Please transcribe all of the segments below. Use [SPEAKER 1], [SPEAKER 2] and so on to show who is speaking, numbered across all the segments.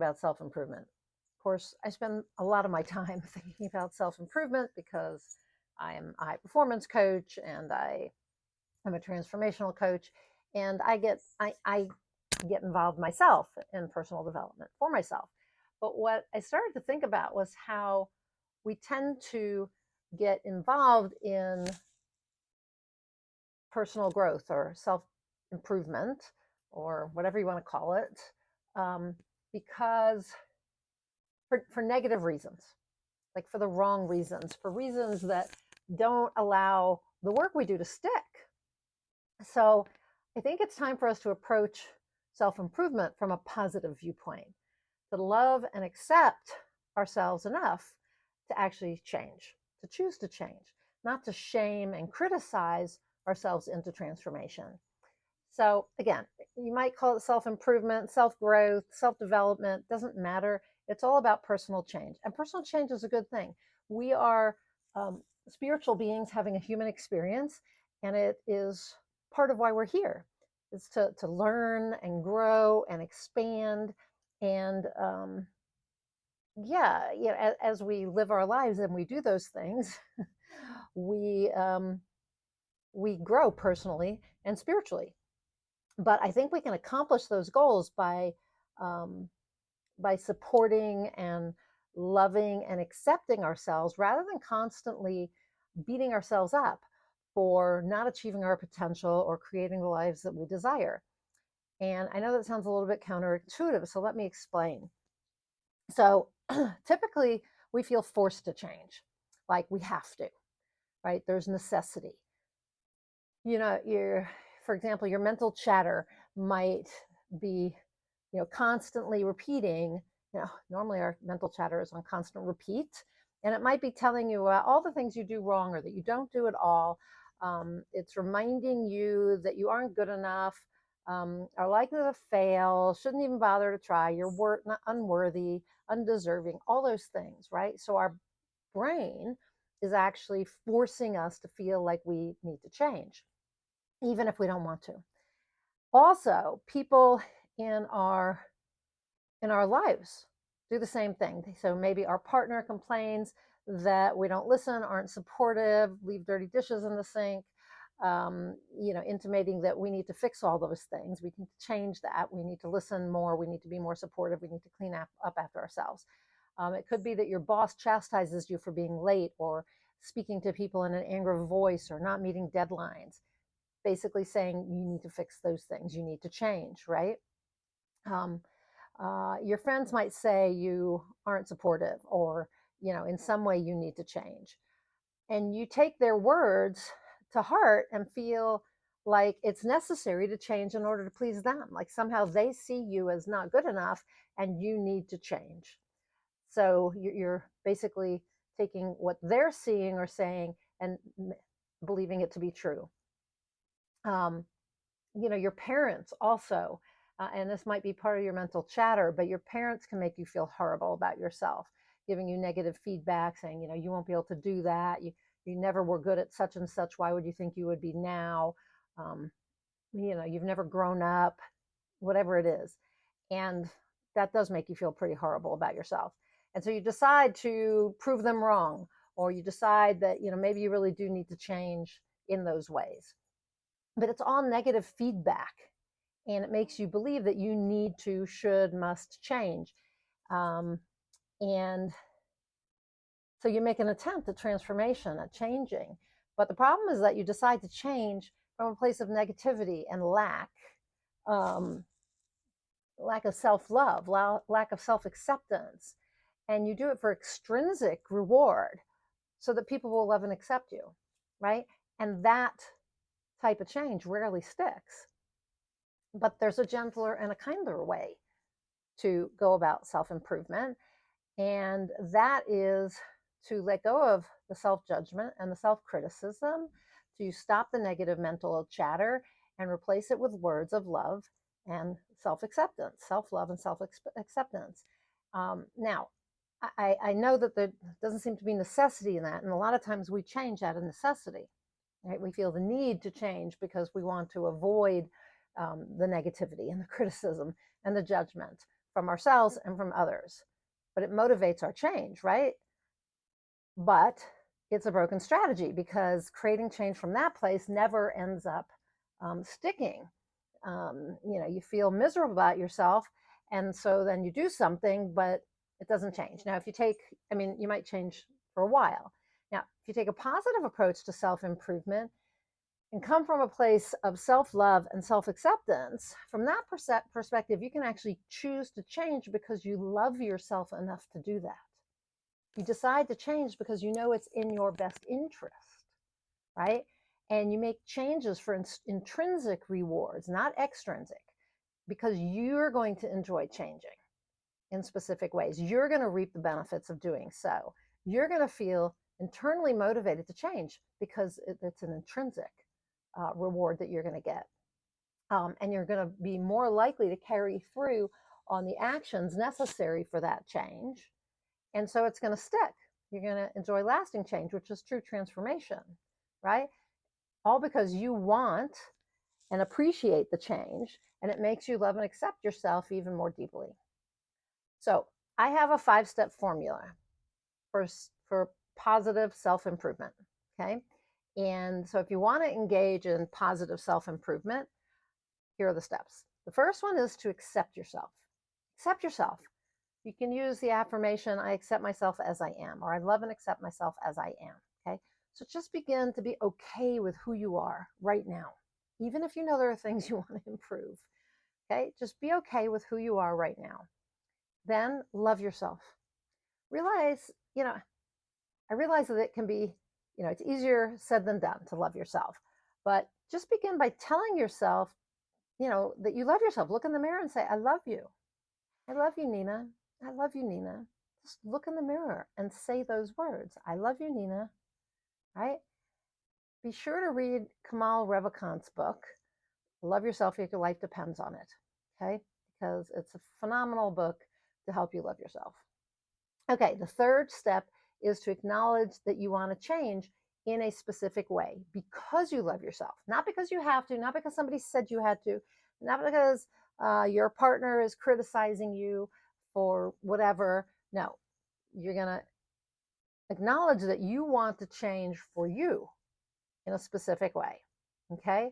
[SPEAKER 1] about self-improvement. Of course, I spend a lot of my time thinking about self-improvement because I am a high performance coach and I'm a transformational coach, and I get involved myself in personal development for myself. But what I started to think about was how we tend to get involved in personal growth or self improvement or whatever you want to call it, because for negative reasons, like for the wrong reasons, for reasons that don't allow the work we do to stick. So I think it's time for us to approach self improvement from a positive viewpoint, to love and accept ourselves enough to actually change, to choose to change, not to shame and criticize ourselves into transformation. So again, you might call it self-improvement, self-growth, self-development, doesn't matter. It's all about personal change. And personal change is a good thing. We are spiritual beings having a human experience, and it is part of why we're here. It's to learn and grow and expand. And as we live our lives and we do those things, we grow personally and spiritually. But I think we can accomplish those goals by supporting and loving and accepting ourselves rather than constantly beating ourselves up for not achieving our potential or creating the lives that we desire. And I know that sounds a little bit counterintuitive, so let me explain. So typically we feel forced to change, like we have to, right? There's necessity. For example, your mental chatter might be, constantly repeating. Normally our mental chatter is on constant repeat, and it might be telling you all the things you do wrong or that you don't do at all. It's reminding you that you aren't good enough, are likely to fail, shouldn't even bother to try, you're not unworthy, undeserving, all those things, right? So our brain is actually forcing us to feel like we need to change, even if we don't want to. Also, people in our lives do the same thing. So maybe our partner complains that we don't listen, aren't supportive, leave dirty dishes in the sink, intimating that we need to fix all those things. We need to change that. We need to listen more. We need to be more supportive. We need to clean up after ourselves. It could be that your boss chastises you for being late or speaking to people in an angry voice or not meeting deadlines, basically saying you need to fix those things. You need to change, right? Your friends might say you aren't supportive or, in some way you need to change. And you take their words to heart and feel like it's necessary to change in order to please them. Like somehow they see you as not good enough and you need to change. So you're basically taking what they're seeing or saying and believing it to be true. Your parents also, and this might be part of your mental chatter, but your parents can make you feel horrible about yourself, giving you negative feedback, saying, you won't be able to do that. You never were good at such and such. Why would you think you would be now? You've never grown up, whatever it is. And that does make you feel pretty horrible about yourself. And so you decide to prove them wrong, or you decide that, maybe you really do need to change in those ways. But it's all negative feedback, and it makes you believe that you need to, should, must change. And so you make an attempt at transformation, at changing. But the problem is that you decide to change from a place of negativity and lack of self-love, lack of self-acceptance. And you do it for extrinsic reward so that people will love and accept you, right? And that type of change rarely sticks. But there's a gentler and a kinder way to go about self-improvement. And that is to let go of the self-judgment and the self-criticism, to stop the negative mental chatter and replace it with words of love and self-acceptance, self-love and self-acceptance. Now, I know that there doesn't seem to be necessity in that. And a lot of times we change out of necessity, right? We feel the need to change because we want to avoid the negativity and the criticism and the judgment from ourselves and from others. But it motivates our change, right? But it's a broken strategy because creating change from that place never ends up sticking. You feel miserable about yourself, and so then you do something, but it doesn't change. Now, if you take, you might change for a while. Now, if you take a positive approach to self-improvement and come from a place of self-love and self-acceptance, from that perspective, you can actually choose to change because you love yourself enough to do that. You decide to change because you know it's in your best interest, right? And you make changes for intrinsic rewards, not extrinsic, because you're going to enjoy changing in specific ways. You're going to reap the benefits of doing so. You're going to feel internally motivated to change because it's an intrinsic reward that you're going to get. And you're going to be more likely to carry through on the actions necessary for that change. And so it's going to stick. You're going to enjoy lasting change, which is true transformation, right? All because you want and appreciate the change, and it makes you love and accept yourself even more deeply. So I have a 5-step formula for positive self-improvement, okay? And so if you want to engage in positive self-improvement, here are the steps. The first one is to accept yourself. Accept yourself. You can use the affirmation, I accept myself as I am, or I love and accept myself as I am, okay? So just begin to be okay with who you are right now, even if you know there are things you want to improve, okay? Just be okay with who you are right now. Then love yourself. Realize, I realize that it can be, it's easier said than done to love yourself, but just begin by telling yourself, that you love yourself. Look in the mirror and say, I love you. I love you, Nina. I love you, Nina. Just look in the mirror and say those words. I love you, Nina. Right? Be sure to read Kamal Ravikant's book, Love Yourself If Your Life Depends on It. Okay? Because it's a phenomenal book to help you love yourself. Okay, the third step is to acknowledge that you want to change in a specific way because you love yourself, not because you have to, not because somebody said you had to, not because your partner is criticizing you for whatever. No, you're going to acknowledge that you want to change for you in a specific way. Okay?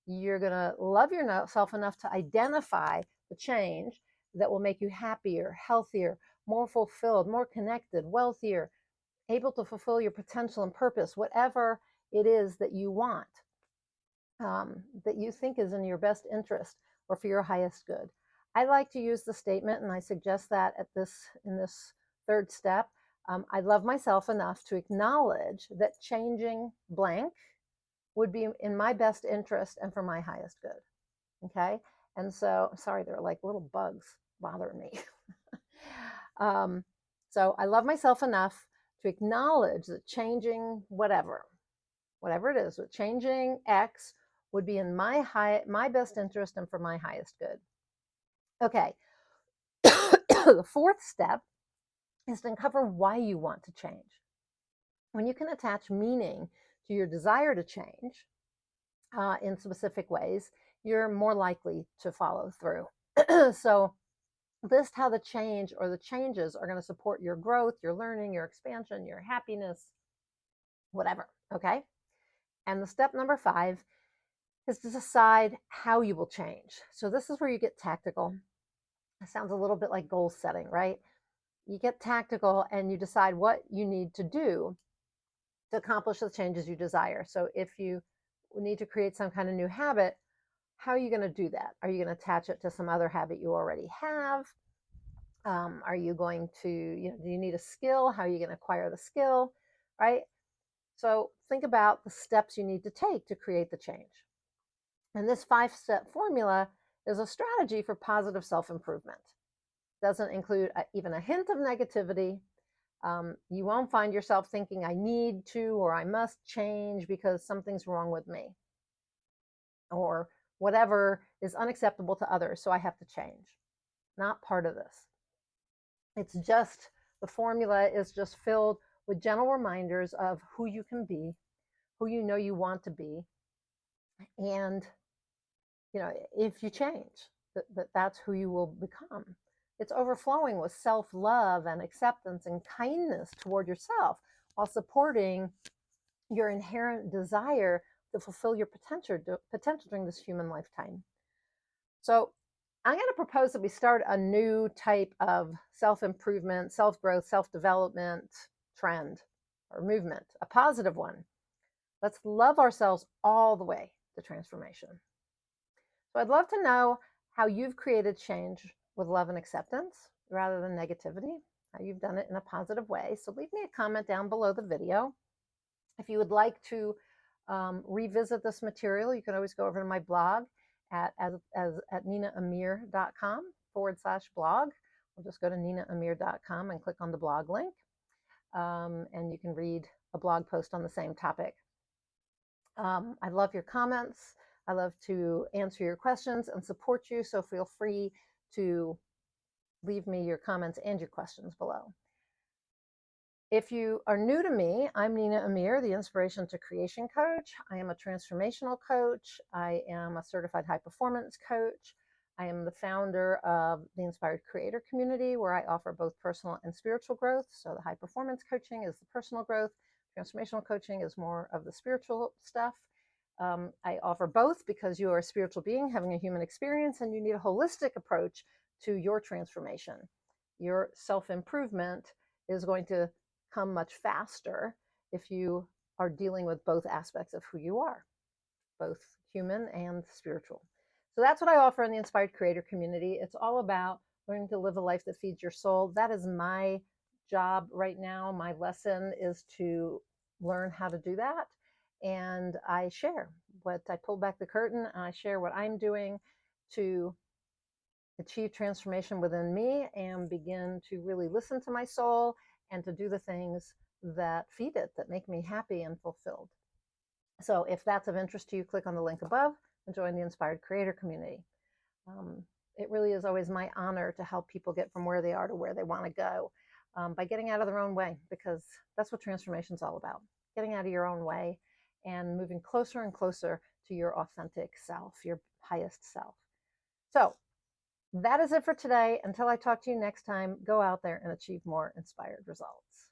[SPEAKER 1] You're going to love yourself enough to identify the change that will make you happier, healthier, more fulfilled, more connected, wealthier, able to fulfill your potential and purpose, whatever it is that you want, that you think is in your best interest or for your highest good. I like to use the statement, and I suggest that in this third step, I love myself enough to acknowledge that changing blank would be in my best interest and for my highest good. Okay? And so, sorry, there are like little bugs bothering me. So I love myself enough to acknowledge that changing whatever it is, but changing X would be in my best interest and for my highest good. Okay. The fourth step is to uncover why you want to change. When you can attach meaning to your desire to change in specific ways, you're more likely to follow through. So list how the change or the changes are going to support your growth, your learning, your expansion, your happiness, whatever. Okay. And the step number 5 is to decide how you will change. So this is where you get tactical. It sounds a little bit like goal setting, right? You get tactical and you decide what you need to do to accomplish the changes you desire. So if you need to create some kind of new habit, how are you going to do that? Are you going to attach it to some other habit you already have? Are you going to, do you need a skill? How are you going to acquire the skill, right? So think about the steps you need to take to create the change. And this 5-step formula is a strategy for positive self-improvement. Doesn't include even a hint of negativity. You won't find yourself thinking, I need to, or I must change because something's wrong with me, or whatever is unacceptable to others, so I have to change. Not part of this. It's just, the formula is just filled with gentle reminders of who you can be, who you know you want to be, and if you change, that's who you will become. It's overflowing with self-love and acceptance and kindness toward yourself while supporting your inherent desire to fulfill your potential during this human lifetime. So I'm going to propose that we start a new type of self-improvement, self-growth, self-development trend or movement, a positive one. Let's love ourselves all the way to transformation. So I'd love to know how you've created change with love and acceptance rather than negativity, how you've done it in a positive way. So leave me a comment down below the video. If you would like to revisit this material, you can always go over to my blog at ninaamir.com/blog. We'll just go to ninaamir.com and click on the blog link, and you can read a blog post on the same topic. I love your comments. I love to answer your questions and support you, so feel free to leave me your comments and your questions below. If you are new to me, I'm Nina Amir, the Inspiration to Creation Coach. I am a transformational coach. I am a certified high performance coach. I am the founder of the Inspired Creator Community, where I offer both personal and spiritual growth. So the high performance coaching is the personal growth. Transformational coaching is more of the spiritual stuff. I offer both because you are a spiritual being having a human experience and you need a holistic approach to your transformation. Your self-improvement is going to come much faster if you are dealing with both aspects of who you are, both human and spiritual. So that's what I offer in the Inspired Creator Community. It's all about learning to live a life that feeds your soul. That is my job right now. My lesson is to learn how to do that. And I share what I pull back the curtain, and I share what I'm doing to achieve transformation within me and begin to really listen to my soul and to do the things that feed it, that make me happy and fulfilled. So if that's of interest to you, click on the link above and join the Inspired Creator Community. It really is always my honor to help people get from where they are to where they want to go by getting out of their own way, because that's what transformation is all about, getting out of your own way and moving closer and closer to your authentic self, your highest self. So that is it for today. Until I talk to you next time, go out there and achieve more inspired results.